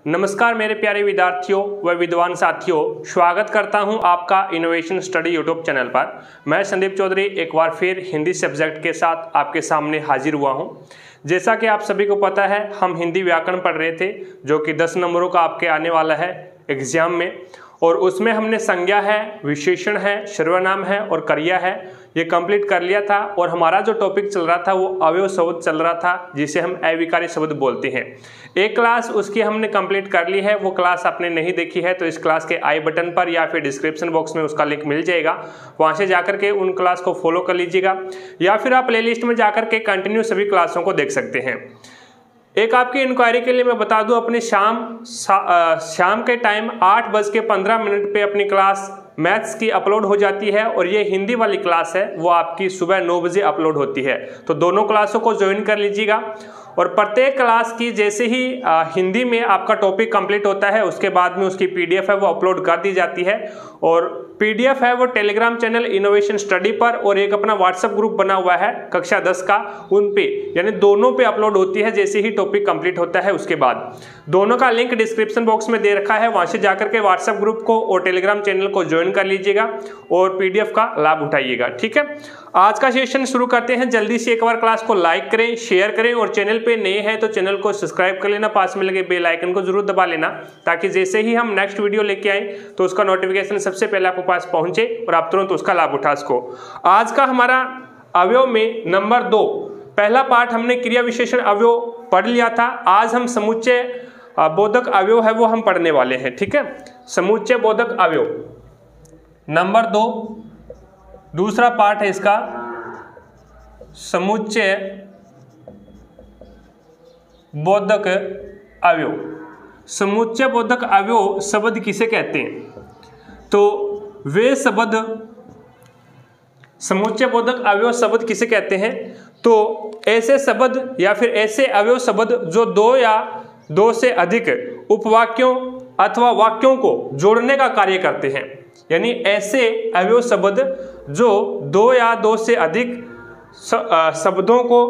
नमस्कार मेरे प्यारे विद्यार्थियों व विद्वान साथियों, स्वागत करता हूं आपका इनोवेशन स्टडी यूट्यूब चैनल पर। मैं संदीप चौधरी एक बार फिर हिंदी सब्जेक्ट के साथ आपके सामने हाजिर हुआ हूं। जैसा कि आप सभी को पता है, हम हिंदी व्याकरण पढ़ रहे थे जो कि 10 नंबरों का आपके आने वाला है एग्जाम में, और उसमें हमने संज्ञा है, विशेषण है, सर्वनाम है और क्रिया है, ये कंप्लीट कर लिया था। और हमारा जो टॉपिक चल रहा था वो अवयव शब्द चल रहा था, जिसे हम अविकारी शब्द बोलते हैं। एक क्लास उसकी हमने कंप्लीट कर ली है, वो क्लास आपने नहीं देखी है तो इस क्लास के आई बटन पर या फिर डिस्क्रिप्शन बॉक्स में उसका लिंक मिल जाएगा, वहाँ से जाकर के उन क्लास को फॉलो कर लीजिएगा, या फिर आप प्लेलिस्ट में जाकर के कंटिन्यू सभी क्लासों को देख सकते हैं। एक आपकी इंक्वायरी के लिए मैं बता दूं, अपनी शाम के टाइम 8:15 पे अपनी क्लास मैथ्स की अपलोड हो जाती है, और ये हिंदी वाली क्लास है वो आपकी सुबह 9 बजे अपलोड होती है। तो दोनों क्लासों को ज्वाइन कर लीजिएगा। और प्रत्येक क्लास की जैसे ही हिंदी में आपका टॉपिक कंप्लीट होता है, उसके बाद में उसकी पीडीएफ है वो अपलोड कर दी जाती है। और पीडीएफ है वो टेलीग्राम चैनल इनोवेशन स्टडी पर, और एक अपना व्हाट्सएप ग्रुप बना हुआ है कक्षा 10 का, उन पे यानी दोनों पे अपलोड होती है जैसे ही टॉपिक कंप्लीट होता है। उसके बाद दोनों का लिंक डिस्क्रिप्शन बॉक्स में दे रखा है, वहां से जाकर के व्हाट्सएप ग्रुप को और टेलीग्राम चैनल को ज्वाइन कर लीजिएगा और पीडीएफ का लाभ उठाइएगा। ठीक है, आज का सेशन शुरू करते हैं। जल्दी से एक बार क्लास को लाइक करें, शेयर करें, और चैनल पे नए हैं तो चैनल को सब्सक्राइब कर लेना, पास में लगे बेल आइकन को जरूर दबा लेना, ताकि जैसे ही हम नेक्स्ट वीडियो लेके आए तो उसका नोटिफिकेशन सबसे पहले आपके पास पहुंचे और आप तुरंत उसका लाभ उठा सको। आज का हमारा अवयव में नंबर 2, पहला पार्ट हमने क्रिया विशेषण अवयव पढ़ लिया था। आज हम समुच्चय बोधक अवयव है वो हम पढ़ने वाले हैं। ठीक है, समुच्चय बोधक अवयव नंबर 2, दूसरा पार्ट है इसका, समुच्चय बोधक अवयव। समुच्चय बोधक अवयव शब्द किसे कहते हैं? तो वे शब्द, समुच्चय बोधक अवयव शब्द किसे कहते हैं? तो ऐसे शब्द या फिर ऐसे अवयव शब्द जो 2 या 2 से अधिक उपवाक्यों अथवा वाक्यों को जोड़ने का कार्य करते हैं। यानी ऐसे अवयव शब्द जो 2 या 2 से अधिक शब्दों को,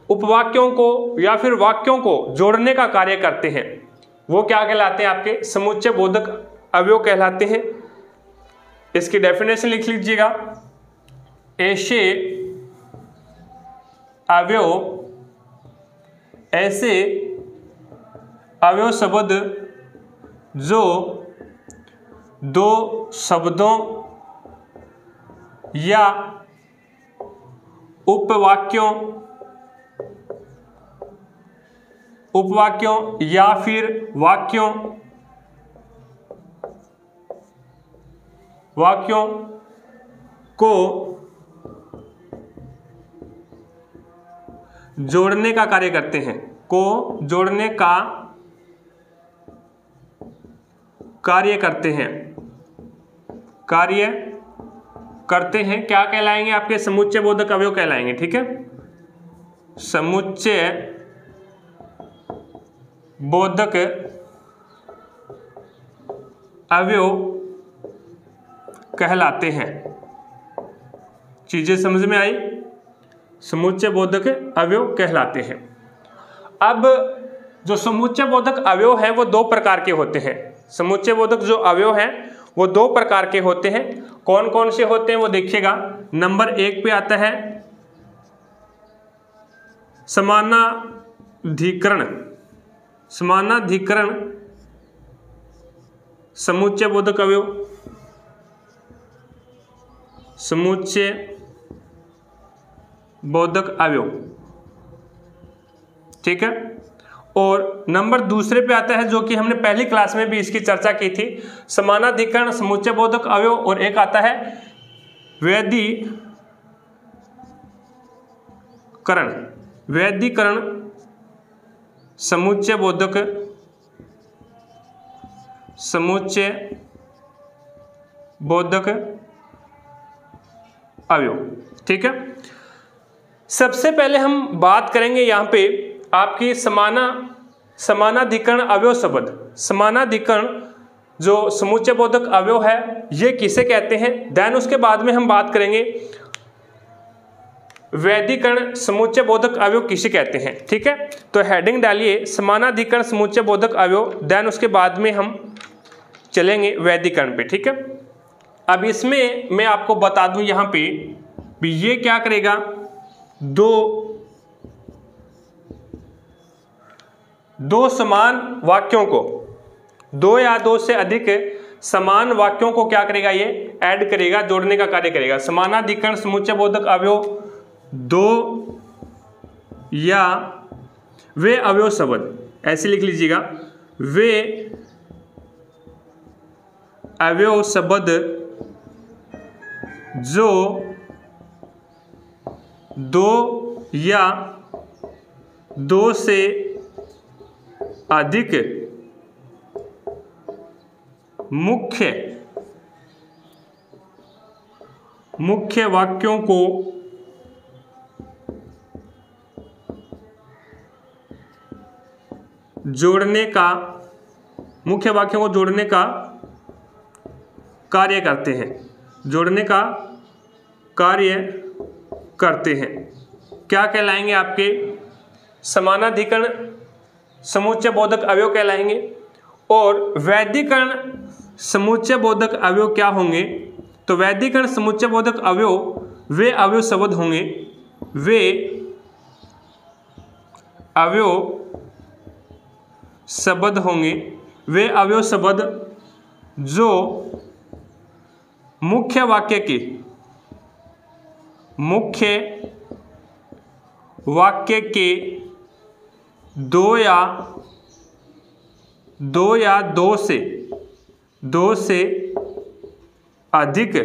उपवाक्यों को या फिर वाक्यों को जोड़ने का कार्य करते हैं, वो क्या कहलाते हैं? आपके समुच्चय बोधक अवयव कहलाते हैं। इसकी डेफिनेशन लिख लीजिएगा। ऐसे अवयव शब्द जो 2 शब्दों या उपवाक्यों या फिर वाक्यों को जोड़ने का कार्य करते हैं, को जोड़ने का कार्य करते हैं, क्या कहलाएंगे? आपके समुच्चय बोधक अवयव कहलाएंगे। ठीक है, समुच्चय बोधक अवयव कहलाते हैं। चीजें समझ में आई? समुच्चय बोधक अवयव कहलाते हैं। अब जो समुच्चय बोधक अवयव है वो 2 प्रकार के होते हैं। समुच्चय बोधक जो अवयव हैं वो 2 प्रकार के होते हैं। कौन कौन से होते हैं वो देखिएगा। नंबर 1 पे आता है समानाधिकरण समुच्चय बोधक अवयव, समुच्चय बोधक अवयव। ठीक है, और नंबर दूसरे पे आता है जो कि हमने पहली क्लास में भी इसकी चर्चा की थी, समानाधिकरण समुच्चय बोधक अवयव, और एक आता है वैधीकरण समुच्चय बोधक अवयव। ठीक है, सबसे पहले हम बात करेंगे यहाँ पे आपकी समानाधिकरण अवयव शब्द। समानाधिकरण जो समुच्चय बोधक अवयव है ये किसे कहते हैं, देन उसके बाद में हम बात करेंगे वैधिकरण समुच्चय बोधक अवयव किसे कहते हैं। ठीक है, तो हेडिंग डालिए समानाधिकरण समुच्चय बोधक अवयव, देन उसके बाद में हम चलेंगे वैधिकरण पे। ठीक है, अब इसमें मैं आपको बता दूं यहाँ पे भी ये क्या करेगा, दो समान वाक्यों को, दो या दो से अधिक समान वाक्यों को क्या करेगा, ये ऐड करेगा, जोड़ने का कार्य करेगा। समानाधिकरण समुच्चय बोधक अवयव दो या वे अवयव शब्द, ऐसे लिख लीजिएगा, वे अवयव शब्द जो दो या दो से अधिक मुख्य वाक्यों को जोड़ने का, मुख्य वाक्यों को जोड़ने का कार्य करते हैं, जोड़ने का कार्य करते हैं, क्या कहलाएंगे आपके समानाधिकरण समुच्चय बोधक अवयव कहलाएंगे। और वैधिकरण समुच्चय बोधक अवयव क्या होंगे, तो वैधिकरण समुच्चय बोधक अवयव वे अवयव शब्द होंगे, वे अवयव शब्द होंगे, वे अवयव शब्द जो मुख्य वाक्य के दो या दो से अधिक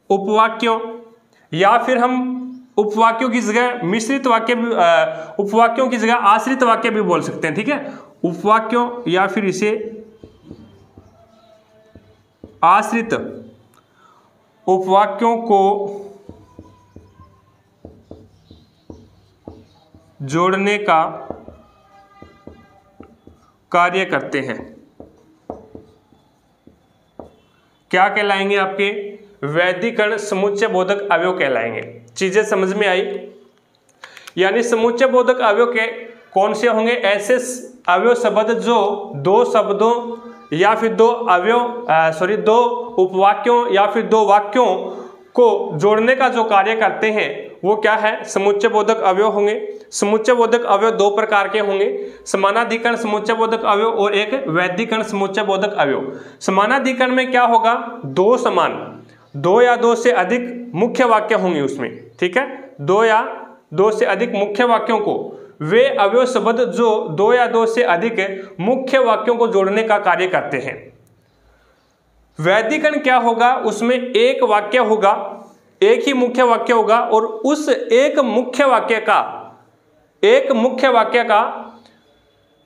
उपवाक्यों या फिर हम उपवाक्यों की जगह मिश्रित वाक्य भी, उपवाक्यों की जगह आश्रित वाक्य भी बोल सकते हैं। ठीक है, उपवाक्यों या फिर इसे आश्रित उपवाक्यों को जोड़ने का कार्य करते हैं, क्या कहलाएंगे, आपके वैधिकरण समुच्चय बोधक अवयव कहलाएंगे। चीजें समझ में आई, यानी समुच्चय बोधक अवयव के कौन से होंगे, ऐसे अवयव शब्द जो दो शब्दों या फिर दो उपवाक्यों या फिर दो वाक्यों को जोड़ने का जो कार्य करते हैं वो क्या है, समुच्चय बोधक अवयव होंगे। समुच्चय बोधक अवयव दो प्रकार के होंगे, समानाधिकरण समुच्चय बोधक अवयव और एक वैधिकरण समुच्चय बोधक अवयव। समानाधिकरण में क्या होगा, दो समान, दो या दो से अधिक मुख्य वाक्य होंगे उसमें। ठीक है, दो या दो से अधिक मुख्य वाक्यों को वे अवयव शब्द जो दो या दो से अधिक मुख्य वाक्यों को जोड़ने का कार्य करते हैं। वैधिकरण क्या होगा, उसमें एक वाक्य होगा, एक ही मुख्य वाक्य होगा और उस एक मुख्य वाक्य का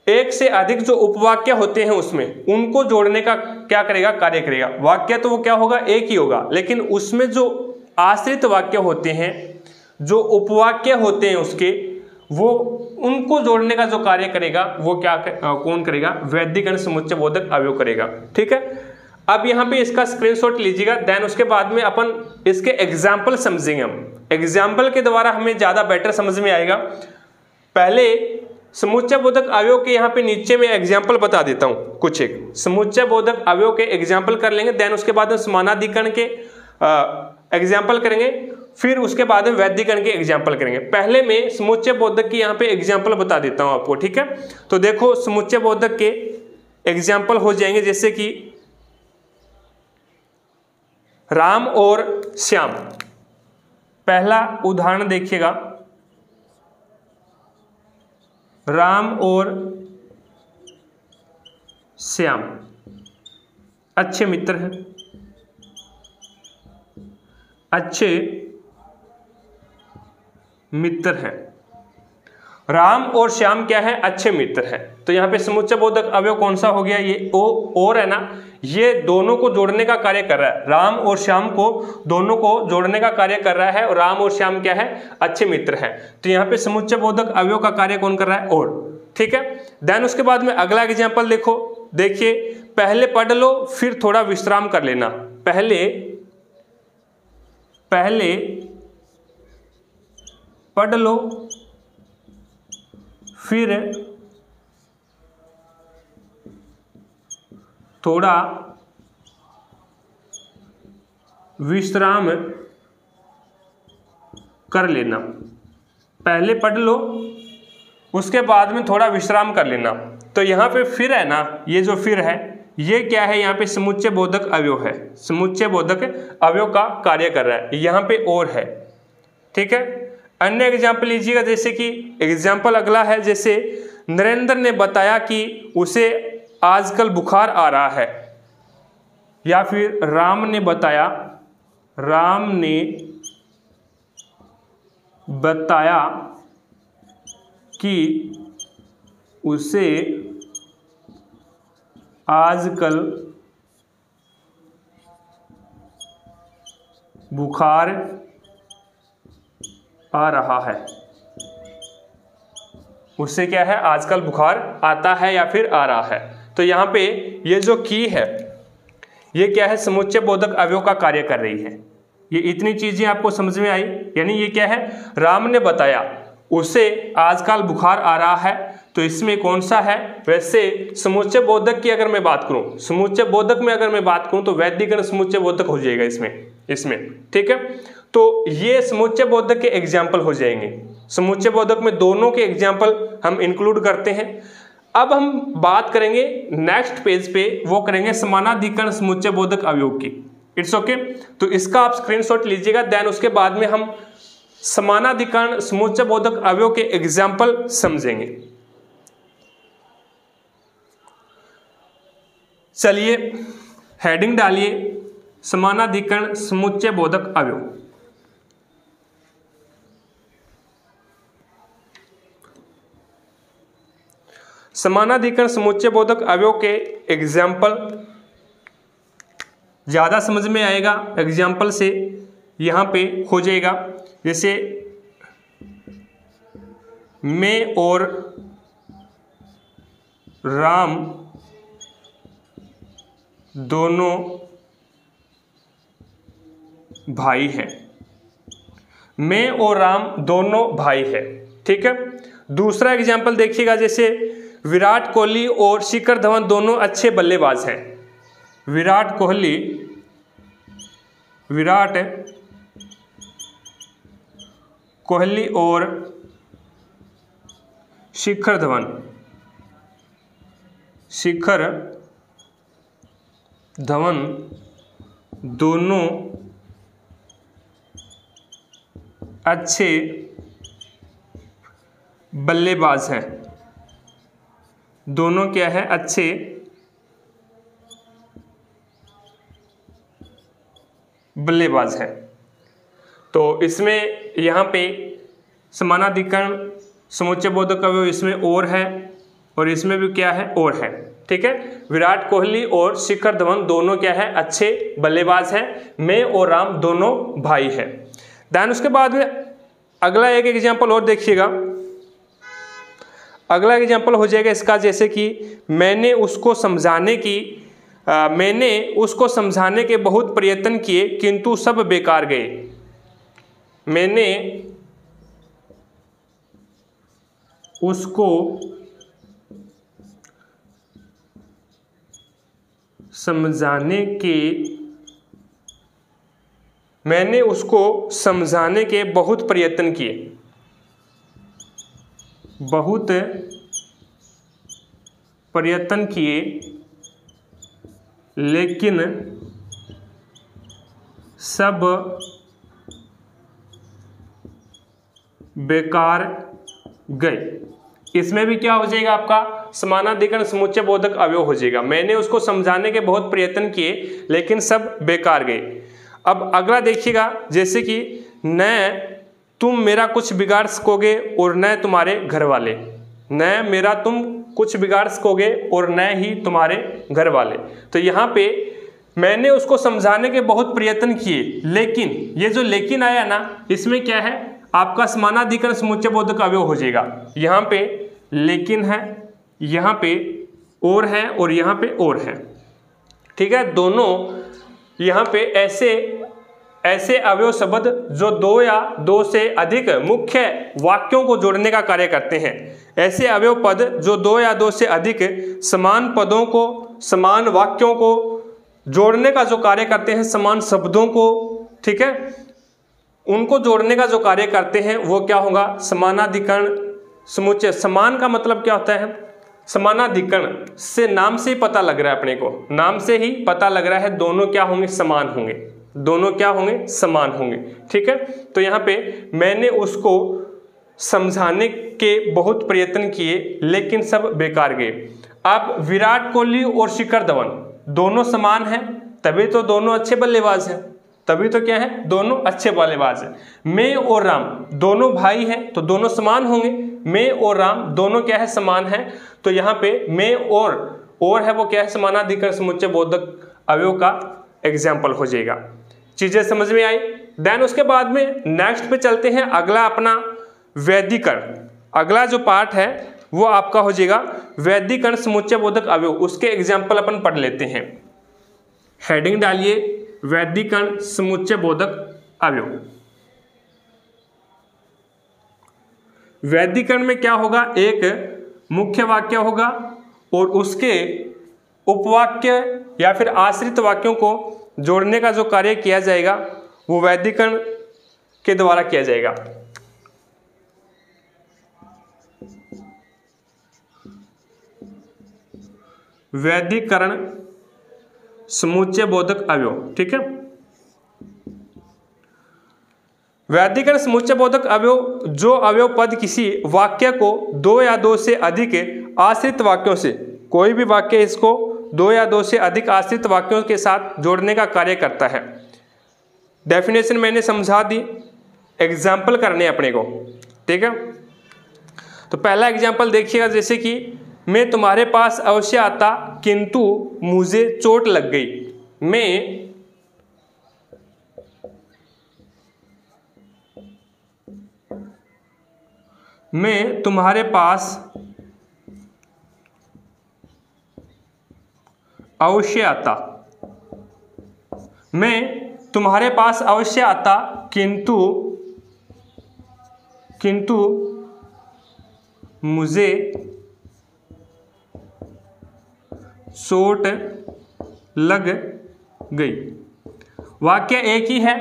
एक से अधिक जो उपवाक्य होते हैं उसमें उनको जोड़ने का क्या करेगा, कार्य करेगा। वाक्य तो वो क्या होगा, एक ही होगा, लेकिन उसमें जो आश्रित वाक्य होते हैं, जो उपवाक्य होते हैं उसके, वो उनको जोड़ने का जो कार्य करेगा वो क्या कौन करेगा, वैधिकरण समुच्चय बोधक अवयव करेगा। ठीक है, अब यहाँ पे इसका स्क्रीनशॉट लीजिएगा, देन उसके बाद में अपन इसके एग्जाम्पल समझेंगे। हम एग्जाम्पल के द्वारा हमें ज्यादा बेटर समझ में आएगा। पहले समुच्चय बोधक अवयव के यहाँ पे नीचे में एग्जाम्पल बता देता हूँ कुछ, एक समुच्चय बोधक अवयव के एग्जाम्पल कर लेंगे, देन उसके बाद में समानाधिकरण के एग्जाम्पल करेंगे, फिर उसके बाद में वैधिकरण के एग्जाम्पल करेंगे। पहले मैं समुच्चय बोधक की यहाँ पे एग्जाम्पल बता देता हूँ आपको। ठीक है, तो देखो समुच्चय बोधक के एग्जाम्पल हो जाएंगे, जैसे कि राम और श्याम। पहला उदाहरण देखिएगा, राम और श्याम अच्छे मित्र हैं, अच्छे मित्र हैं। राम और श्याम क्या है, अच्छे मित्र हैं। तो यहाँ पे समुच्चय बोधक अवयव कौन सा हो गया, ये और है ना, ये दोनों को जोड़ने का कार्य कर रहा है। राम और श्याम को दोनों को जोड़ने का कार्य कर रहा है और राम और श्याम क्या है, अच्छे मित्र हैं। तो यहाँ पे समुच्चय बोधक अवयव का कार्य कौन कर रहा है, और। ठीक है, देन उसके बाद में अगला एग्जाम्पल देखिए, पहले पढ़ लो फिर थोड़ा विश्राम कर लेना। पहले पढ़ लो फिर थोड़ा विश्राम कर लेना। पहले पढ़ लो उसके बाद में थोड़ा विश्राम कर लेना। तो यहाँ पे फिर है ना, ये जो फिर है ये क्या है, यहाँ पे समुच्चय बोधक अवयव है, समुच्चय बोधक अवयव का कार्य कर रहा है। यहाँ पे और है, ठीक है। अन्य एग्जाम्पल लीजिएगा, जैसे कि एग्जाम्पल अगला है, जैसे नरेंद्र ने बताया कि उसे आजकल बुखार आ रहा है, या फिर राम ने बताया कि उसे आजकल बुखार आ रहा है। उससे क्या है, आजकल बुखार आता है या फिर आ रहा है। तो यहाँ पे ये जो की है ये क्या है, समुच्चय बोधक अवयव का कार्य कर रही है। ये इतनी चीजें आपको समझ में आई। यानी ये क्या है, राम ने बताया उसे आजकल बुखार आ रहा है, तो इसमें कौन सा है, वैसे समुच्चय बोधक की अगर मैं बात करूं, समुच्चय बोधक में अगर मैं बात करूं तो वैदिकरण समुच्चय बोधक हो जाएगा इसमें, ठीक है। तो ये समुच्चय बोधक के एग्जाम्पल हो जाएंगे। समुच्चय बोधक में दोनों के एग्जाम्पल हम इंक्लूड करते हैं। अब हम बात करेंगे नेक्स्ट पेज पे, वो करेंगे समानाधिकरण समुच्चय बोधक अवयव की। It's okay. तो इसका आप स्क्रीनशॉट लीजिएगा, देन उसके बाद में हम समानाधिकरण समुच्चय बोधक अवयव के एग्जाम्पल समझेंगे। चलिए हेडिंग डालिए, समानाधिकरण समुच्चय बोधक अवयव। समानाधिकरण समुच्चय बोधक अवयव के एग्जाम्पल ज़्यादा समझ में आएगा, एग्जाम्पल से यहाँ पे हो जाएगा। जैसे मैं और राम दोनों भाई हैं। मैं और राम दोनों भाई हैं, ठीक है। दूसरा एग्जाम्पल देखिएगा, जैसे विराट कोहली और शिखर धवन दोनों अच्छे बल्लेबाज हैं। विराट कोहली और शिखर धवन दोनों अच्छे बल्लेबाज हैं। दोनों क्या है, अच्छे बल्लेबाज हैं। तो इसमें यहाँ पे समानाधिकरण समुच्चय बोधक अवयव इसमें और है, और इसमें भी क्या है, और है, ठीक है। विराट कोहली और शिखर धवन दोनों क्या है, अच्छे बल्लेबाज हैं। मैं और राम दोनों भाई हैं। देन उसके बाद में अगला एक एग्जाम्पल और देखिएगा। अगला एग्जाम्पल हो जाएगा इसका, जैसे कि मैंने उसको समझाने के बहुत प्रयत्न किए किंतु सब बेकार गए। मैंने उसको समझाने के बहुत प्रयत्न किए लेकिन सब बेकार गए। इसमें भी क्या हो जाएगा, आपका समानाधिकरण समुच्चय बोधक अवयव हो जाएगा। मैंने उसको समझाने के बहुत प्रयत्न किए लेकिन सब बेकार गए। अब अगला देखिएगा, जैसे कि न तुम मेरा कुछ बिगाड़ सकोगे और न तुम्हारे घर वाले। न मेरा तुम कुछ बिगाड़ सकोगे और न ही तुम्हारे घर वाले। तो यहाँ पे मैंने उसको समझाने के बहुत प्रयत्न किए, लेकिन ये जो लेकिन आया ना, इसमें क्या है, आपका समानाधिकरण समुच्चय बोधक अवयव हो जाएगा। यहाँ पे लेकिन है, यहाँ पे और है, और यहाँ पे और है। ठीक है। दोनों यहाँ पे ऐसे अवयव शब्द जो दो या दो से अधिक मुख्य वाक्यों को जोड़ने का कार्य करते हैं। ऐसे अवयव पद जो दो या दो से अधिक समान पदों को, समान वाक्यों को जोड़ने का जो कार्य करते हैं, समान शब्दों को, ठीक है, उनको जोड़ने का जो कार्य करते हैं वो क्या होगा? समानाधिकरण समुच्चय। समान का मतलब क्या होता है? समानाधिकरण से नाम से ही पता लग रहा है, अपने को नाम से ही पता लग रहा है दोनों क्या होंगे? समान होंगे। दोनों क्या होंगे? समान होंगे। ठीक है। तो यहाँ पे मैंने उसको समझाने के बहुत प्रयत्न किए लेकिन सब बेकार गए। अब विराट कोहली और शिखर धवन दोनों समान हैं, तभी तो दोनों अच्छे बल्लेबाज हैं, तभी तो क्या है? दोनों अच्छे बल्लेबाज हैं। मैं और राम दोनों भाई हैं, तो दोनों समान होंगे। मैं और राम दोनों क्या है? समान हैं। तो यहाँ पे मैं और है वो क्या है? समानाधिकरण समुच्चय बोधक अवयव का एग्जाम्पल हो जाएगा। चीजें समझ में आई? देन उसके बाद में नेक्स्ट पे चलते हैं, अगला अपना वैदिकरण। अगला जो पार्ट है वो आपका हो जाएगा वैदिकरण समुच्चय बोधक अवयव। उसके एग्जाम्पल अपन पढ़ लेते हैं। हेडिंग डालिए वैदिकरण समुच्चय बोधक अवयव। वैदिकरण में क्या होगा? एक मुख्य वाक्य होगा और उसके उपवाक्य या फिर आश्रित वाक्यों को जोड़ने का जो कार्य किया जाएगा वो वैदिकरण के द्वारा किया जाएगा। वैदिकरण समुच्चय बोधक अवयव। ठीक है। वैदिकरण समुच्चय बोधक अवयव जो अवयव पद किसी वाक्य को दो या दो से अधिक आश्रित वाक्यों से, कोई भी वाक्य इसको दो या दो से अधिक आश्रित वाक्यों के साथ जोड़ने का कार्य करता है। डेफिनेशन मैंने समझा दी, एग्जाम्पल करने अपने को। ठीक है। तो पहला एग्जाम्पल देखिएगा, जैसे कि मैं तुम्हारे पास अवश्य आता किंतु मुझे चोट लग गई। मैं तुम्हारे पास अवश्य आता। मैं तुम्हारे पास अवश्य आता किंतु मुझे चोट लग गई। वाक्य एक ही है।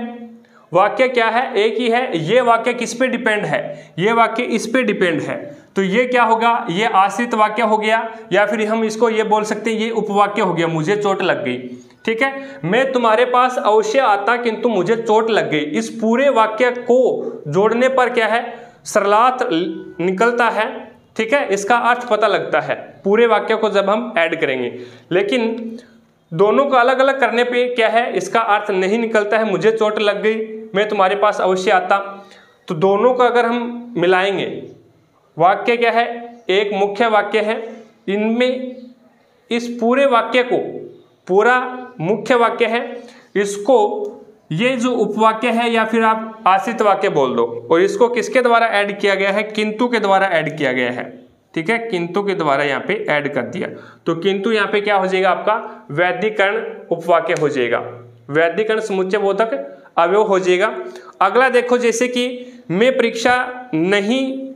वाक्य क्या है? एक ही है। ये वाक्य किस पे डिपेंड है? ये वाक्य इस पे डिपेंड है। तो ये क्या होगा? ये आश्रित वाक्य हो गया, या फिर हम इसको ये बोल सकते हैं ये उपवाक्य हो गया, मुझे चोट लग गई। ठीक है। मैं तुम्हारे पास अवश्य आता किंतु मुझे चोट लग गई। इस पूरे वाक्य को जोड़ने पर क्या है? सरलार्थ निकलता है। ठीक है। इसका अर्थ पता लगता है पूरे वाक्य को जब हम ऐड करेंगे। लेकिन दोनों को अलग अलग करने पे क्या है? इसका अर्थ नहीं निकलता है। मुझे चोट लग गई, मैं तुम्हारे पास अवश्य आता। तो दोनों को अगर हम मिलाएंगे, वाक्य क्या है? एक मुख्य वाक्य है। इनमें इस पूरे वाक्य को, पूरा मुख्य वाक्य है, इसको ये जो उपवाक्य है या फिर आप आश्रित वाक्य बोल दो, और इसको किसके द्वारा ऐड किया गया है? किंतु के द्वारा ऐड किया गया है। ठीक है। किंतु के द्वारा यहाँ पे ऐड कर दिया, तो किंतु यहाँ पे क्या हो जाएगा? आपका वैदिकरण उपवाक्य हो जाएगा, वैदिकरण समुच्चय बोधक अवयव हो जाएगा। अगला देखो, जैसे कि मैं परीक्षा नहीं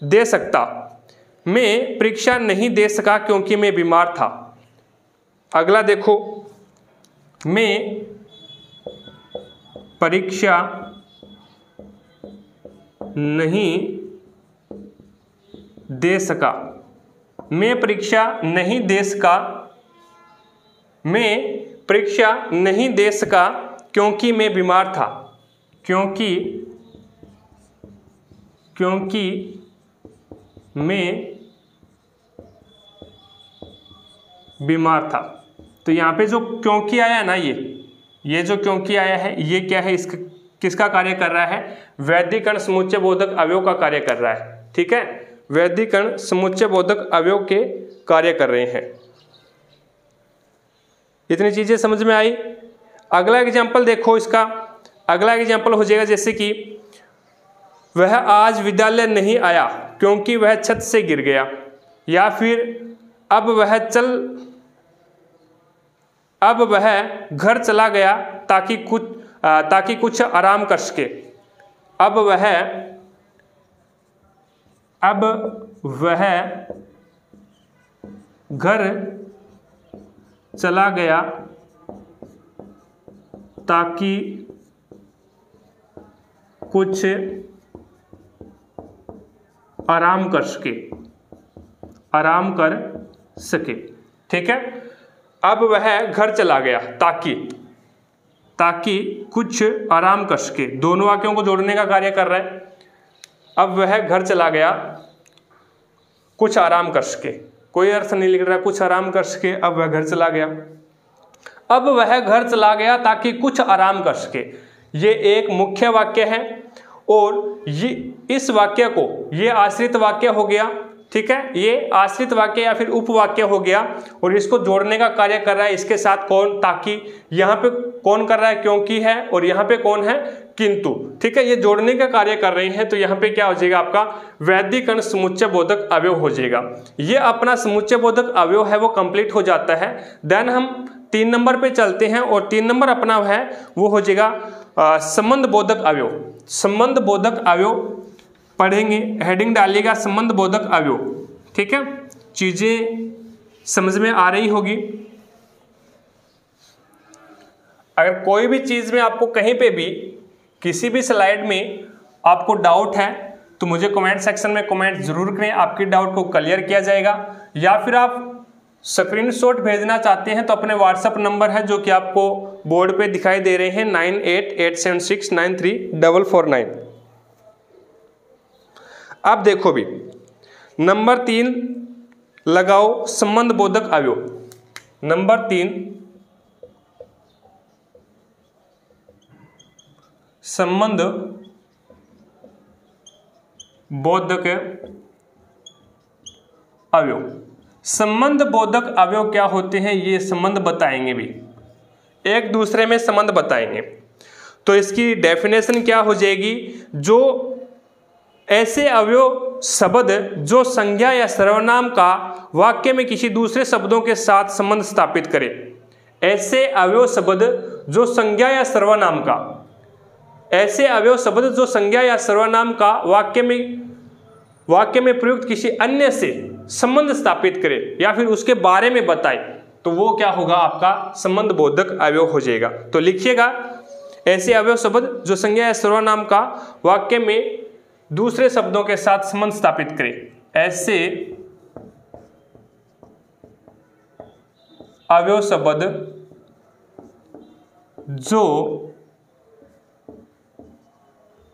दे सकता। मैं परीक्षा नहीं दे सका क्योंकि मैं बीमार था। अगला देखो, मैं परीक्षा नहीं दे सका। मैं परीक्षा नहीं दे सका। मैं परीक्षा नहीं दे सका क्योंकि मैं बीमार था। क्योंकि मैं बीमार था। तो यहाँ पे जो क्योंकि आया है ना, ये जो क्योंकि आया है, ये क्या है? इसका किसका कार्य कर रहा है? वैदिकरण समुच्चय बोधक अवयव का कार्य कर रहा है। ठीक है। वैदिकरण समुच्चय बोधक अवयव के कार्य कर रहे हैं। इतनी चीजें समझ में आई? अगला एग्जाम्पल देखो इसका। अगला एग्जाम्पल हो जाएगा, जैसे कि वह आज विद्यालय नहीं आया क्योंकि वह छत से गिर गया। या फिर अब अब वह घर चला गया ताकि कुछ आराम कर सके। अब वह घर चला गया ताकि कुछ आराम कर सके। ठीक है, अब वह घर चला गया ताकि कुछ आराम कर सके। दोनों वाक्यों को जोड़ने का कार्य कर रहा है। अब वह घर चला गया कुछ आराम कर सके, कोई अर्थ नहीं लिख रहा, कुछ आराम कर सके। अब वह घर चला गया, अब वह घर चला गया ताकि कुछ आराम कर सके। ये एक मुख्य वाक्य है और इस वाक्य को ये आश्रित वाक्य हो गया। ठीक है, ये आश्रित वाक्य या फिर उपवाक्य हो गया और इसको जोड़ने का कार्य कर रहा है इसके साथ कौन, ताकि यहाँ पे कौन कर रहा है, क्योंकि है, और यहाँ पे कौन है, किंतु। ठीक है, ये जोड़ने का कार्य कर रहे हैं तो यहाँ पे क्या हो जाएगा, आपका वैदिकरण समुच्चय बोधक अवयव हो जाएगा। ये अपना समुच्चय बोधक अवयव है वो कंप्लीट हो जाता है। देन हम 3 नंबर पे चलते हैं और 3 नंबर अपना है वो हो जाएगा संबंध बोधक अवयव। संबंध बोधक अवयव पढ़ेंगे, हेडिंग डालिएगा संबंध बोधक अवयव। ठीक है, चीजें समझ में आ रही होगी। अगर कोई भी चीज में आपको कहीं पे भी किसी भी स्लाइड में आपको डाउट है तो मुझे कमेंट सेक्शन में कमेंट जरूर करें, आपकी डाउट को क्लियर किया जाएगा। या फिर आप स्क्रीनशॉट भेजना चाहते हैं तो अपने व्हाट्सएप नंबर है जो कि आपको बोर्ड पे दिखाई दे रहे हैं 9887693449। अब देखो भी नंबर 3 लगाओ संबंध बोधक अवयव। नंबर 3 संबंध बोधक अवयव। संबंध बोधक अवयव क्या होते हैं ये संबंध बताएंगे भी, एक दूसरे में संबंध बताएंगे। तो इसकी डेफिनेशन क्या हो जाएगी, जो ऐसे अवयव शब्द जो संज्ञा या सर्वनाम का वाक्य में किसी दूसरे शब्दों के साथ संबंध स्थापित करे। ऐसे अवयव शब्द जो संज्ञा या सर्वनाम का, ऐसे अवयव शब्द जो संज्ञा या सर्वनाम का वाक्य में प्रयुक्त किसी अन्य से संबंध स्थापित करे या फिर उसके बारे में बताए तो वो क्या होगा, आपका संबंध बोधक अवयव हो जाएगा। तो लिखिएगा ऐसे अवयव शब्द जो संज्ञा या सर्वनाम का वाक्य में दूसरे शब्दों के साथ संबंध स्थापित करे। ऐसे अवयव शब्द जो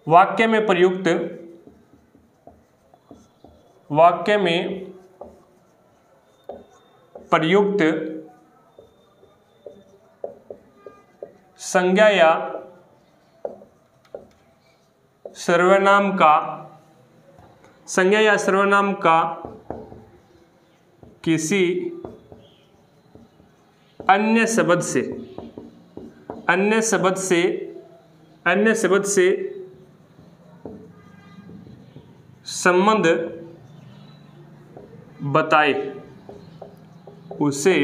वाक्य में प्रयुक्त संज्ञा या सर्वनाम का किसी अन्य शब्द से संबंध बताए उसे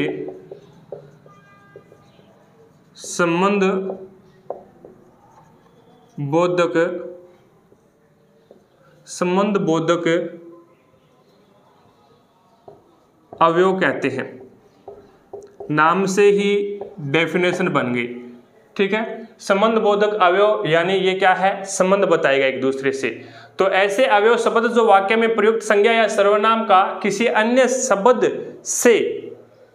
संबंध बोधक अवयव कहते हैं। नाम से ही डेफिनेशन बन गई। ठीक है, संबंध बोधक अवयव यानी ये क्या है, संबंध बताएगा एक दूसरे से। तो ऐसे अवयव शब्द जो वाक्य में प्रयुक्त संज्ञा या सर्वनाम का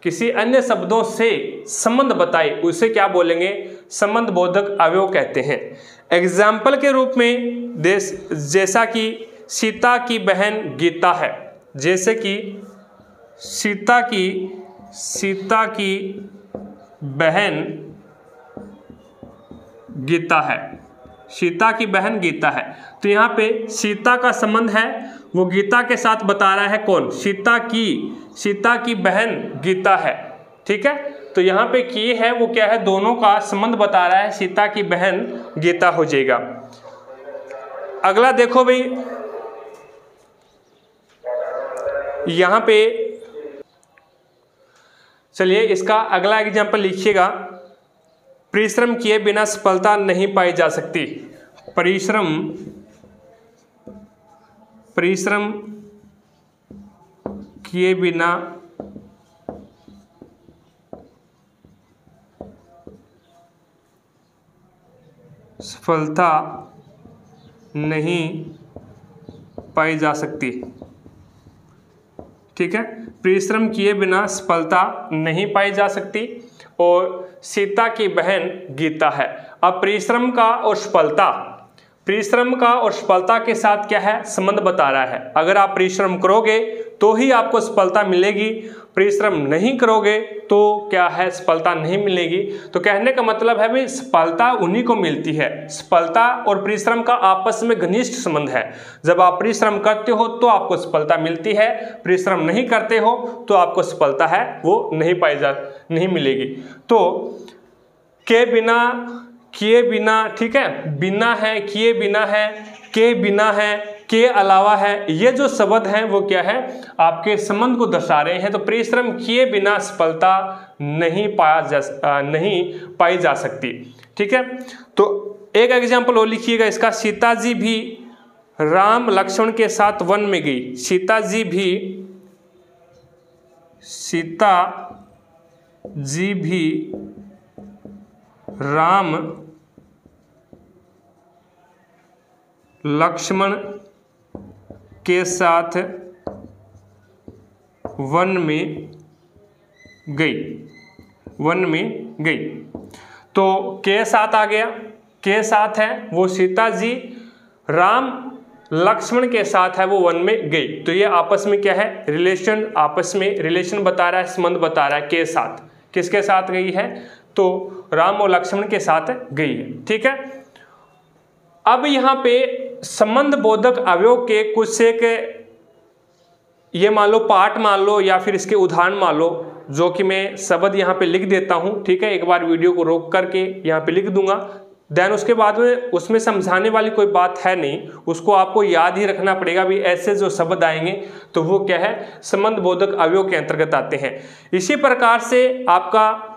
किसी अन्य शब्दों से संबंध बताए उसे क्या बोलेंगे, संबंध बोधक अवयव कहते हैं। एग्जाम्पल के रूप में जैसा कि सीता की बहन गीता है, जैसे कि सीता की बहन गीता है, सीता की बहन गीता है। तो यहाँ पे सीता का संबंध है वो गीता के साथ बता रहा है कौन, सीता की बहन गीता है। ठीक है, तो यहाँ पे की है वो क्या है, दोनों का संबंध बता रहा है, सीता की बहन गीता हो जाएगा। अगला देखो भाई, यहाँ पे चलिए इसका अगला एग्जाम्पल लिखिएगा। परिश्रम किए बिना सफलता नहीं पाई जा सकती। परिश्रम किए बिना सफलता नहीं पाई जा सकती। ठीक है, परिश्रम किए बिना सफलता नहीं पाई जा सकती। और सीता की बहन गीता है। अब परिश्रम का और सफलता के साथ क्या है, संबंध बता रहा है। अगर आप परिश्रम करोगे तो ही आपको सफलता मिलेगी, परिश्रम नहीं करोगे तो क्या है, सफलता नहीं मिलेगी। तो कहने का मतलब है भाई सफलता उन्हीं को मिलती है। सफलता और परिश्रम का आपस में घनिष्ठ संबंध है। जब आप परिश्रम करते हो तो आपको सफलता मिलती है, परिश्रम नहीं करते हो तो आपको सफलता है वो नहीं मिलेगी। तो के बिना, किए बिना, ठीक है, बिना है, किए बिना है, के बिना है, के अलावा है, ये जो शब्द हैं वो क्या है, आपके संबंध को दर्शा रहे हैं। तो परिश्रम किए बिना सफलता नहीं पाई जा सकती। ठीक है, तो एक एग्जाम्पल और लिखिएगा इसका। सीता जी भी राम लक्ष्मण के साथ वन में गई। सीता जी भी राम लक्ष्मण के साथ वन में गई। तो के साथ आ गया, के साथ है वो सीता जी, राम लक्ष्मण के साथ है वो वन में गई। तो ये आपस में क्या है, रिलेशन बता रहा है, संबंध बता रहा है। के साथ किसके साथ गई है, तो राम और लक्ष्मण के साथ गई है। ठीक है, अब यहाँ पे संबंध बोधक अवयव के कुछ एक ये मान लो पार्ट मान लो या फिर इसके उदाहरण मान लो, जो कि मैं शब्द यहाँ पे लिख देता हूँ। ठीक है, एक बार वीडियो को रोक करके यहाँ पे लिख दूंगा। देन उसके बाद में उसमें समझाने वाली कोई बात है नहीं, उसको आपको याद ही रखना पड़ेगा भी ऐसे जो शब्द आएंगे तो वो क्या है, संबंध बोधक अवयव के अंतर्गत आते हैं। इसी प्रकार से आपका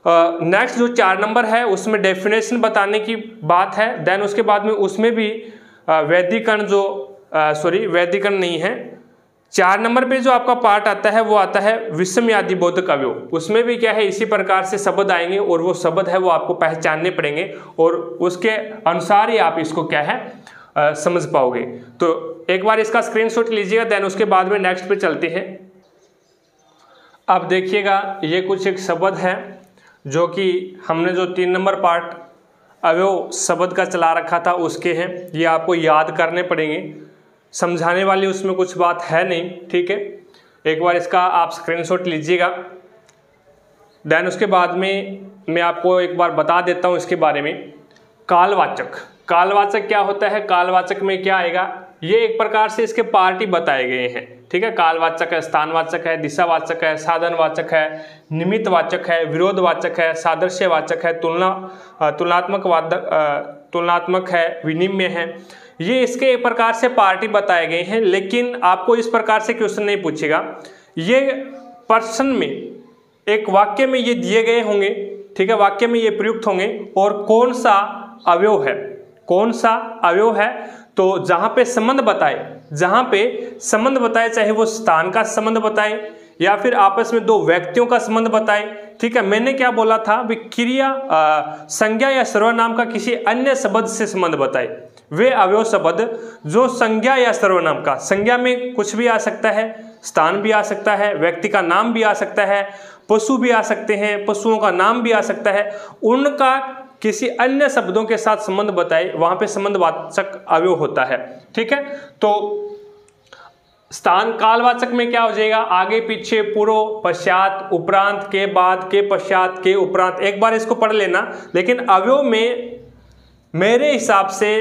नेक्स्ट जो 4 नंबर है उसमें डेफिनेशन बताने की बात है। देन उसके बाद में उसमें भी वैदिकरण नहीं है। 4 नंबर पे जो आपका पार्ट आता है वो आता है विषमयादि बोधक अवयव। उसमें भी क्या है, इसी प्रकार से शब्द आएंगे और वो शब्द है वो आपको पहचानने पड़ेंगे और उसके अनुसार ही आप इसको क्या है समझ पाओगे। तो एक बार इसका स्क्रीनशॉट लीजिएगा, देन उसके बाद में नेक्स्ट पे चलते हैं। अब देखिएगा ये कुछ एक शब्द है जो कि हमने जो 3 नंबर पार्ट अवयव शब्द का चला रखा था उसके हैं। ये आपको याद करने पड़ेंगे, समझाने वाली उसमें कुछ बात है नहीं। ठीक है, एक बार इसका आप स्क्रीनशॉट लीजिएगा। देन उसके बाद में मैं आपको एक बार बता देता हूँ इसके बारे में। कालवाचक क्या होता है, कालवाचक में क्या आएगा, ये एक प्रकार से इसके पार्ट ही बताए गए हैं। ठीक है, कालवाचक है, स्थानवाचक है, दिशावाचक है, साधनवाचक है, निमित्तवाचक है, विरोधवाचक है, सादृश्यवाचक है, तुलनात्मक है, विनिमय है। ये इसके एक प्रकार से पार्ट ही बताए गए हैं। लेकिन आपको इस प्रकार से क्वेश्चन नहीं पूछेगा, ये प्रश्न में एक वाक्य में ये दिए गए होंगे। ठीक है, वाक्य में ये प्रयुक्त होंगे और कौन सा अवयव है, तो जहां पे संबंध बताए, चाहे वो स्थान का संबंध बताए या फिर आपस में 2 व्यक्तियों का संबंध बताए। ठीक है, मैंने क्या बोला था, क्रिया संज्ञा या सर्वनाम का किसी अन्य शब्द से संबंध बताए। वे अवयव शब्द जो संज्ञा या सर्वनाम का, संज्ञा में कुछ भी आ सकता है, स्थान भी आ सकता है, व्यक्ति का नाम भी आ सकता है, पशु भी आ सकते हैं, पशुओं का नाम भी आ सकता है, उनका किसी अन्य शब्दों के साथ संबंध बताए, वहां पे संबंधवाचक अवयव होता है। ठीक है, तो स्थान कालवाचक में क्या हो जाएगा, आगे पीछे, पूर्व पश्चात, उपरांत, के बाद, के पश्चात, के उपरांत। एक बार इसको पढ़ लेना। लेकिन अवयव में मेरे हिसाब से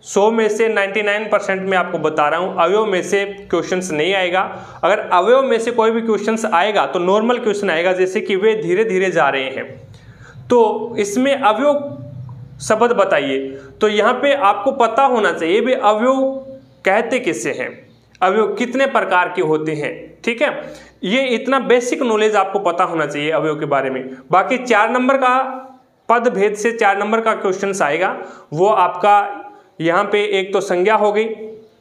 100 में से 99% में आपको बता रहा हूं, अवयव में से क्वेश्चंस नहीं आएगा। अगर अवयव में से कोई भी क्वेश्चंस आएगा तो नॉर्मल क्वेश्चन आएगा, जैसे कि वे धीरे धीरे जा रहे हैं, तो इसमें अवयव शब्द बताइए। तो यहाँ पे आपको पता होना चाहिए भी अवयव कहते किससे हैं। अवयव कितने प्रकार के होते हैं। ठीक है, ये इतना बेसिक नॉलेज आपको पता होना चाहिए अवयव के बारे में। बाकी 4 नंबर का पद भेद से 4 नंबर का क्वेश्चन आएगा, वो आपका यहाँ पे एक तो संज्ञा हो गई,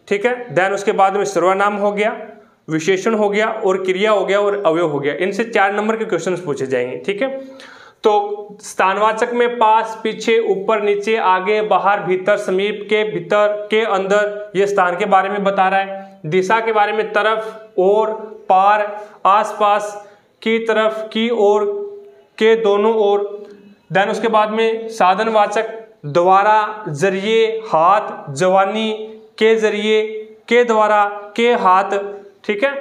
ठीक है, देन उसके बाद में सर्वनाम हो गया, विशेषण हो गया और क्रिया हो गया और अवयव हो गया। इनसे 4 नंबर के क्वेश्चन पूछे जाएंगे। ठीक है, तो स्थानवाचक में पास, पीछे, ऊपर, नीचे, आगे, बाहर, भीतर, समीप के, भीतर के, अंदर, ये स्थान के बारे में बता रहा है। दिशा के बारे में तरफ, और, पार, आसपास, की तरफ, की ओर, के दोनों ओर। देन उसके बाद में साधनवाचक द्वारा, जरिए, हाथ, जवानी, के जरिए, के द्वारा, के हाथ। ठीक है,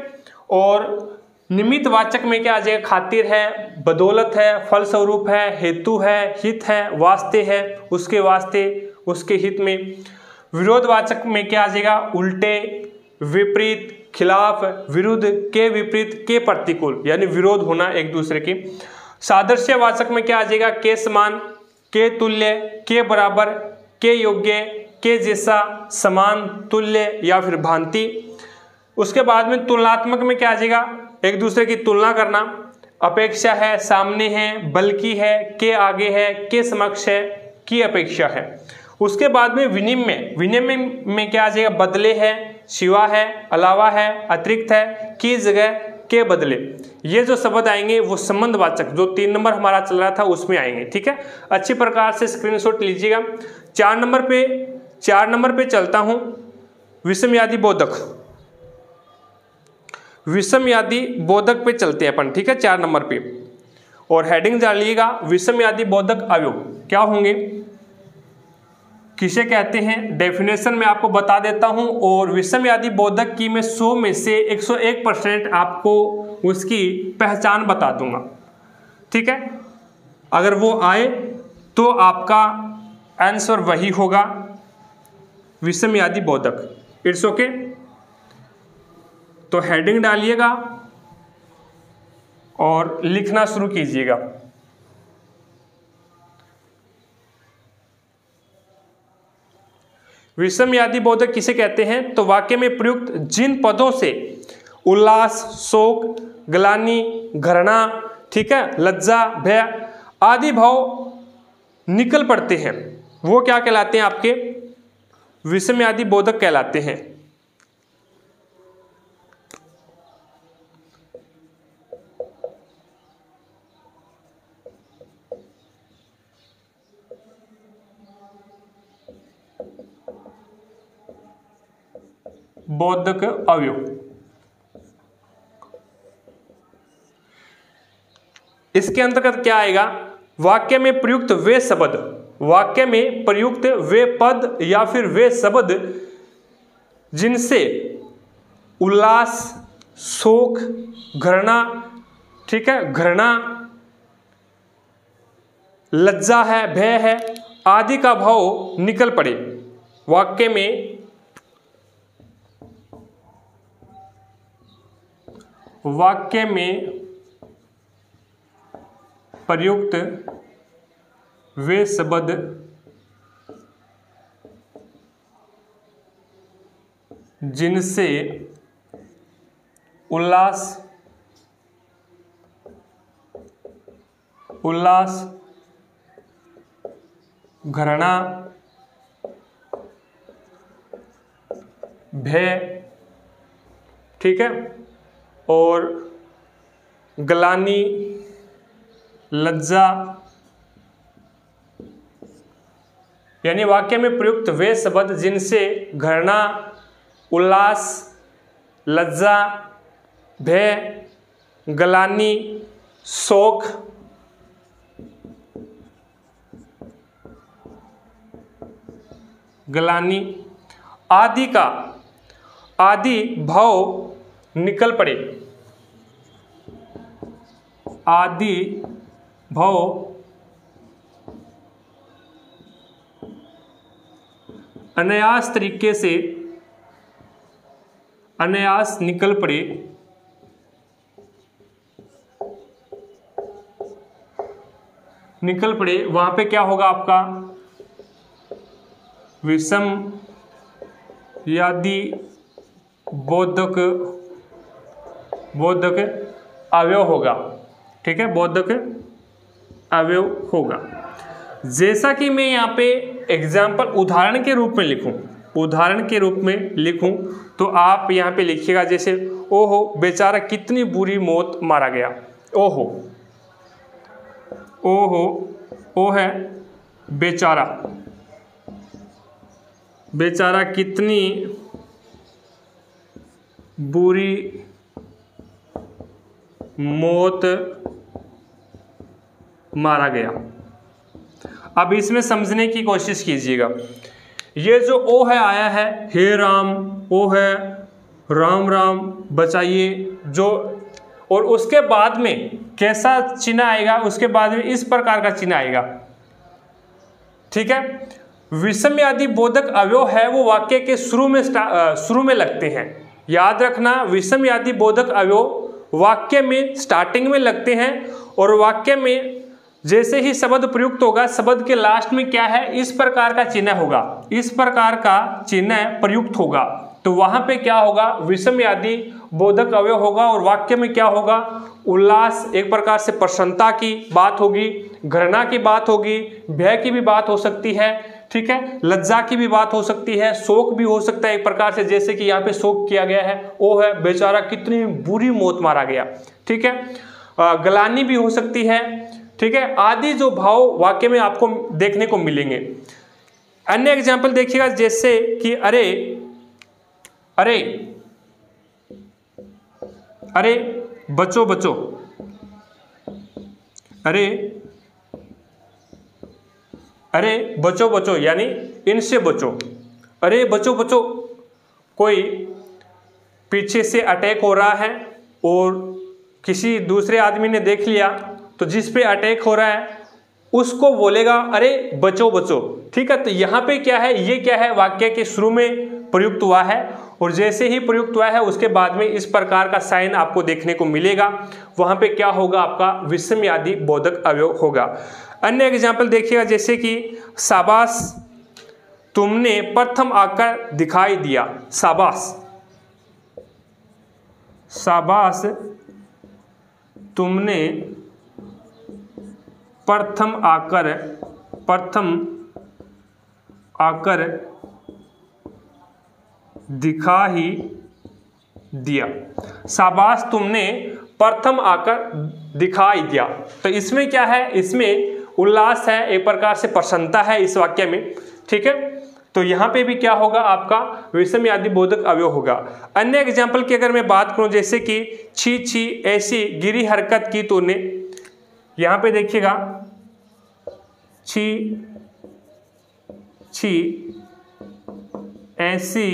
और निमित्त वाचक में क्या आ जाएगा, खातिर है, बदौलत है, फलस्वरूप है, हेतु है, हित है, वास्ते है, उसके वास्ते, उसके हित में। विरोधवाचक में क्या आ जाएगा, उल्टे, विपरीत, खिलाफ, विरुद्ध, के विपरीत, के प्रतिकूल, यानी विरोध होना एक दूसरे के। सादृश्यवाचक में क्या आ जाएगा, के समान, के तुल्य, के बराबर, के योग्य, के जैसा, समान, तुल्य या फिर भांति। उसके बाद में तुलनात्मक में क्या आ जाएगा, एक दूसरे की तुलना करना, अपेक्षा है, सामने है, बल्कि है, के आगे है, के समक्ष है, की अपेक्षा है। उसके बाद में विनिमय, विनिमय में क्या आ जाएगा, बदले है, सिवा है, अलावा है, अतिरिक्त है, की जगह, के बदले। ये जो शब्द आएंगे वो संबंधवाचक, जो 3 नंबर हमारा चल रहा था उसमें आएंगे। ठीक है, अच्छी प्रकार से स्क्रीनशॉट लीजिएगा। 4 नंबर पे चलता हूं, विषमयादि बोधक। विषमयादि बोधक पे चलते हैं अपन। ठीक है, 4 नंबर पे, और हेडिंग डालिएगा, विषमयादि बोधक अवयव क्या होंगे, किसे कहते हैं, डेफिनेशन में आपको बता देता हूं। और विषमयादि बोधक की मैं 100 में से 101% आपको उसकी पहचान बता दूंगा। ठीक है, अगर वो आए तो आपका आंसर वही होगा, विषमयादि बोधक। इट्स ओके, तो हेडिंग डालिएगा और लिखना शुरू कीजिएगा। विषमयादि बोधक किसे कहते हैं, तो वाक्य में प्रयुक्त जिन पदों से उल्लास, शोक, ग्लानि, घृणा, ठीक है, लज्जा, भय आदि भाव निकल पड़ते हैं, वो क्या कहलाते हैं, आपके विषमयादि बोधक कहलाते हैं। बोधक अवयव। इसके अंतर्गत क्या आएगा, वाक्य में प्रयुक्त वे शब्द, वाक्य में प्रयुक्त वे पद या फिर वे शब्द जिनसे उल्लास, शोक, घृणा, ठीक है, घृणा, लज्जा है, भय है आदि का भाव निकल पड़े। वाक्य में प्रयुक्त वे शब्द जिनसे उल्लास, घृणा, भय, ठीक है, और ग्लानि, लज्जा, यानी वाक्य में प्रयुक्त वे शब्द जिनसे घृणा, उल्लास, लज्जा, भय, ग्लानि, शोक, ग्लानि आदि का आदि भाव निकल पड़े, आदि भाव अनायास तरीके से अनायास निकल पड़े, वहां पे क्या होगा आपका विषम यादि बोधक अवयव होगा। ठीक है, बोधक अवयव होगा। जैसा कि मैं यहाँ पे एग्जाम्पल उदाहरण के रूप में लिखूं तो आप यहाँ पे लिखिएगा जैसे ओहो बेचारा कितनी बुरी मौत मारा गया। ओहो ओ है बेचारा कितनी बुरी मौत मारा गया। अब इसमें समझने की कोशिश कीजिएगा। ये जो ओ है आया है, हे राम, ओ है राम राम बचाइए, जो और उसके बाद में कैसा चिन्ह आएगा, उसके बाद में इस प्रकार का चिन्ह आएगा। ठीक है, विषमयादि बोधक अवयव है वो वाक्य के शुरू में लगते हैं। याद रखना, विषमयादि बोधक अवयव वाक्य में स्टार्टिंग में लगते हैं और वाक्य में जैसे ही शब्द प्रयुक्त होगा, शब्द के लास्ट में क्या है, इस प्रकार का चिन्ह होगा, इस प्रकार का चिन्ह प्रयुक्त होगा, तो वहां पे क्या होगा, विषमयादि बोधक अवयव होगा और वाक्य में क्या होगा, उल्लास, एक प्रकार से प्रसन्नता की बात होगी, घृणा की बात होगी, भय की भी बात हो सकती है। ठीक है, लज्जा की भी बात हो सकती है, शोक भी हो सकता है एक प्रकार से, जैसे कि यहाँ पे शोक किया गया है, ओ है बेचारा कितनी बुरी मौत मारा गया। ठीक है, गलानी भी हो सकती है। ठीक है, आदि जो भाव वाक्य में आपको देखने को मिलेंगे। अन्य एग्जाम्पल देखिएगा जैसे कि अरे बचो बचो, अरे बचो बचो यानी इनसे बचो। अरे बचो बचो, कोई पीछे से अटैक हो रहा है और किसी दूसरे आदमी ने देख लिया, तो जिस पे अटैक हो रहा है उसको बोलेगा अरे बचो बचो। ठीक है, तो यहाँ पे क्या है, ये क्या है, वाक्य के शुरू में प्रयुक्त हुआ है और जैसे ही प्रयुक्त हुआ है उसके बाद में इस प्रकार का साइन आपको देखने को मिलेगा। वहां पे क्या होगा, आपका विषमयादि बोधक अवयव होगा। अन्य एग्जाम्पल देखिएगा जैसे कि शाबाश तुमने प्रथम आकर दिखाई दिया। शाबाश तुमने प्रथम आकर दिखा ही दिया। शाबाश तुमने प्रथम आकर दिखाई दिया, तो इसमें क्या है, इसमें उल्लास है, एक प्रकार से प्रसन्नता है इस वाक्य में। ठीक है, तो यहाँ पे भी क्या होगा, आपका विषमयादि बोधक अवयव होगा। अन्य एग्जाम्पल की अगर मैं बात करूं जैसे कि छी छी ऐसी गिरी हरकत की तूने, यहाँ पे देखिएगा छी छी ऐसी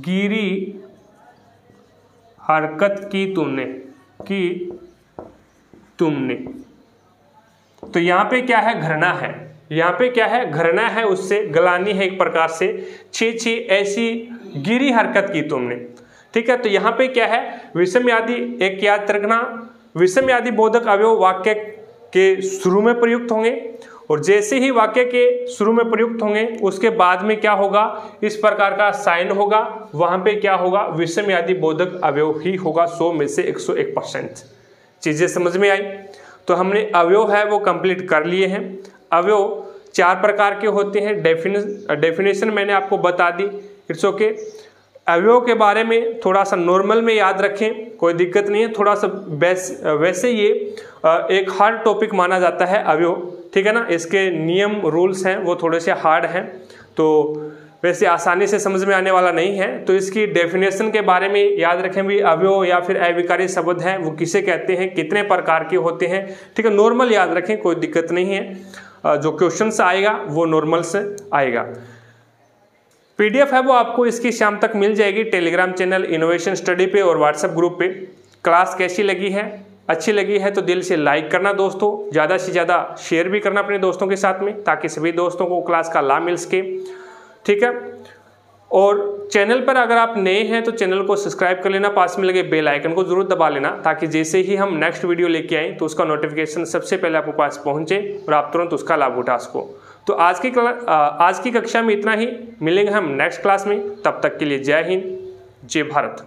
गिरी हरकत की तुमने, तो यहाँ पे क्या है, घृणा है, यहाँ पे क्या है, घृणा है, उससे गलानी है एक प्रकार से। छी छी ऐसी गिरी हरकत की तुमने। ठीक है, तो यहाँ पे क्या है, विषमयादि, एक याद रखना, विषमयादि बोधक अवयव वाक्य के शुरू में प्रयुक्त होंगे और जैसे ही वाक्य के शुरू में प्रयुक्त होंगे उसके बाद में क्या होगा, इस प्रकार का साइन होगा, वहां पे क्या होगा, विषमयादि बोधक अवयव ही होगा। 100 में से 101%। चीजें समझ में आई? तो हमने अवयव है वो कंप्लीट कर लिए हैं। अवयव 4 प्रकार के होते हैं, डेफिनेशन मैंने आपको बता दी। It's okay. अवयव के बारे में थोड़ा सा नॉर्मल में याद रखें, कोई दिक्कत नहीं है। थोड़ा सा वैसे ये एक हार्ड टॉपिक माना जाता है अवयव, ठीक है ना। इसके नियम रूल्स हैं वो थोड़े से हार्ड हैं, तो वैसे आसानी से समझ में आने वाला नहीं है। तो इसकी डेफिनेशन के बारे में याद रखें भी, अवयव या फिर अविकारी शब्द हैं वो किसे कहते हैं, कितने प्रकार के होते हैं, ठीक है। नॉर्मल याद रखें, कोई दिक्कत नहीं है। जो क्वेश्चन आएगा वो नॉर्मल से आएगा। PDF है वो आपको इसकी शाम तक मिल जाएगी टेलीग्राम चैनल इनोवेशन स्टडी पे और व्हाट्सएप ग्रुप पे। क्लास कैसी लगी है, अच्छी लगी है तो दिल से लाइक करना दोस्तों, ज़्यादा से ज़्यादा शेयर भी करना अपने दोस्तों के साथ में, ताकि सभी दोस्तों को क्लास का लाभ मिल सके, ठीक है। और चैनल पर अगर आप नए हैं तो चैनल को सब्सक्राइब कर लेना, पास में लगे बेल आइकन को जरूर दबा लेना, ताकि जैसे ही हम नेक्स्ट वीडियो लेके आएँ तो उसका नोटिफिकेशन सबसे पहले आपके पास पहुँचे और आप तुरंत उसका लाभ उठा सको। तो आज की कक्षा में इतना ही। मिलेंगे हम नेक्स्ट क्लास में, तब तक के लिए जय हिंद, जय भारत।